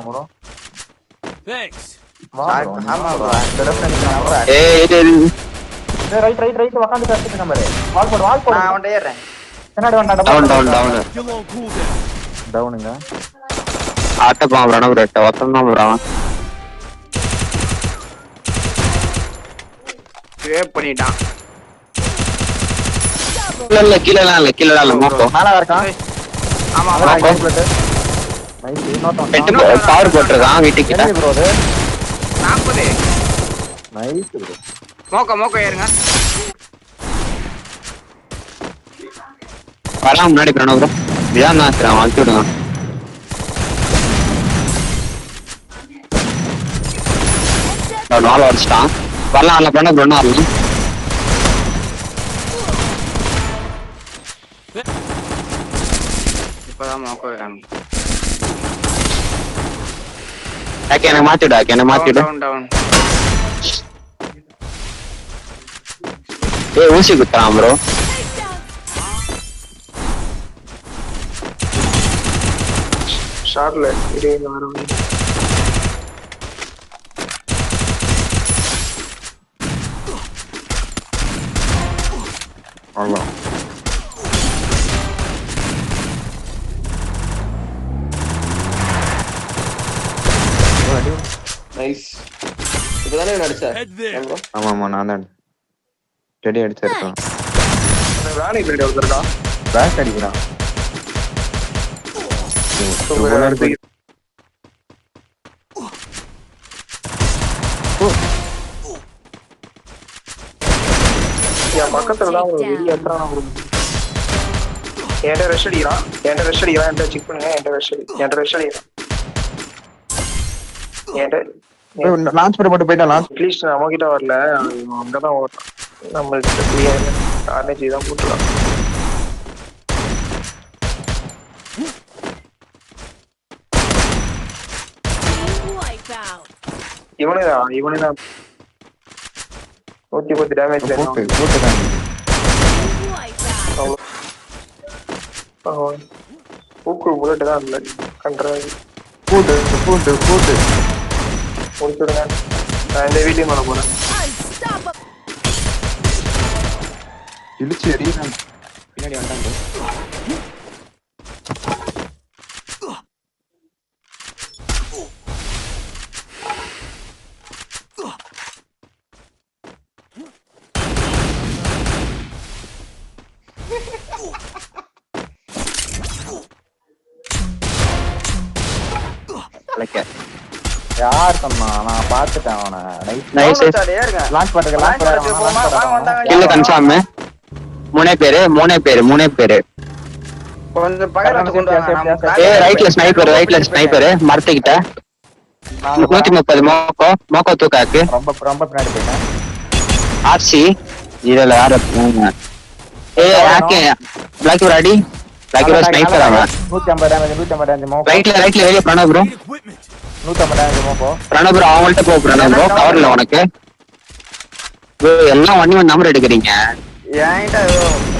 bro. Thanks. வா bro. ஆமா bro. Right உட்கார்ந்து கட்டிட்டு நம்பரு. வால் போடு. நான் அவன்ட ஏறேன். பின்னாடி வந்தா டவுன் Still on cooldown. டவுனுங்க. ஆட்ட பாம்பறான ஒரு எட்ட வசம் தான் bro. சேவ் பண்ணிட்டான். இல்ல கீழலாம் இல்ல மோக்கோ. மேல இருக்கான். ஆமா அதான் bro. நைஸ் இன்னொருத்தன். பெட்டு பவர் போட்டுருக்கான் வீட்டுக்கு கிட்ட. ப்ரோ அது 40. Nice bro. மோக்கோ ஏறுங்க. வரலாம் முன்னாடி பிரணவ் ப்ரோ. இதான் நான் தரேன் வாங்கி விடுங்க. நாலு அடிச்சிட்டான். வரலாம் பிரணவ் ப்ரோ வரலாம். இப்பதான் மோக்கோ ஏறாங்க. எனக்கு மாத்தி விடு. டவுன். ஏய் ஊசி குத்துறான் ப்ரோ. ஷாட்ல இடையில வரும். அவ்வளோ. நைஸ். இப்பதானே நடிச்ச Head there. ஆமா நான் தான் டெடி அடிச்சிருக்கான். ராணி பில்ட் வந்துருக்கா. பேக் அடிக்கிறான். என் பக்கத்துல தான் ஒரு வெளிய எத்தறான ஒரு என்கிட்ட ரெஸ்ட் அடிக்கிறான். என்கிட்ட செக் பண்ணுங்க. என்கிட்ட ரெஸ்ட் அடிக்கிறான். லான்ச் போட்டு போயிட்டா லான்ச். அட்லீஸ்ட் நம்ம கிட்ட வரல. அங்கதான் ஓடுறான். நம்மளுக்கு கிளியர் கார்னேஜ் தான் போட்டுலாம். இவனேதான் 110 டேமேஜ் போட்டு தான். ஊக்கு புல்லட் தான் இல்லை கண்ட்ராவி போட்டு முடிச்சுடுங்க. நான் இந்த வீட்டையும் பண்ண போறேன். இழுச்சி எறியறான். பின்னாடி வந்துட்டாங்க. யார் சொன்னா? நான் பாத்துட்டேன் அவனை. நைஸ். லான்ச் பண்ணுங்க. கில்ல கன்ஃபார்ம். மூணே பேரு. கொஞ்சம் பக்கத்துல கொண்டு வாங்க. ஏய் ரைட்ல ஸ்னைப்பர் மரத்துக்கிட்ட. 130 மோக்கோ தூக்காக்கு. ரொம்ப பின்னாடி போயிட்டேன். ஆர்சி இதுல யார ஏய் okay black ready. Black sniper அவன். 150 டேமேஜ் மோக்கோ. ரைட்ல வெளிய பிரணவ் ப்ரோ. Equipment. 150 டேமேஜ் மோக்கோ. பிரணவ் ப்ரோ அவங்கள்ட்ட போ. பிரணவ் ப்ரோ கவர்ல உனக்கு. எல்லாம் 1 நம்பர் எடுக்கிறீங்க. என்கிட்ட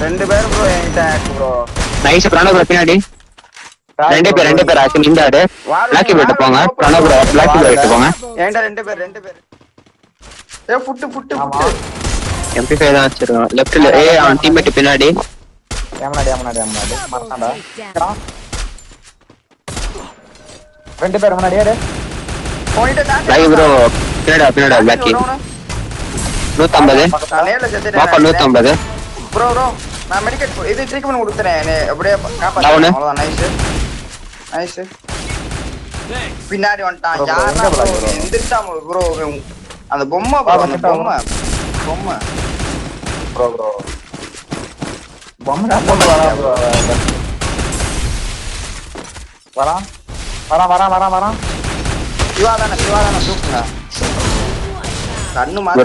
2 பேர் ப்ரோ. என்கிட்ட ப்ரோ நைஸ். பிரணவ் ப்ரோ பின்னாடி 2 பேர் ஆக்கு நின்றாடு. பிளாக் போட்டு போங்க. பிரணவ் ப்ரோ பிளாக் போட்டு போங்க. என்கிட்ட 2 பேர். ஏ புட்டு MP5 தான் வச்சிருக்கோம். லெஃப்ட்ல ஏய் அவன் டீம்மேட் பின்னாடி. முன்னாடி மறந்தாடா. 2 பேர் முன்னாடி ஏறு. பிளாக் ப்ரோ பின்னாடி பிளாக் 150 மோக்கோ 150. ப்ரோ நான் மெடிக்கேட் இது ட்ரீட்மென்ட் கொடுத்துறேன். அப்படியே காப்பாத்து. Down. அவ்வளவுதான். நைஸ். பின்னாடி வந்துட்டான். யாரா எந்திரட்டான் ப்ரோ. அந்த பொம்மை ப்ரோ. அந்த பொம்மை ப்ரோ பொம்மை போட்டு வரா ப்ரோ. வரான். சிவா தானே தூக்குங்க. கண்ணு மாத்தி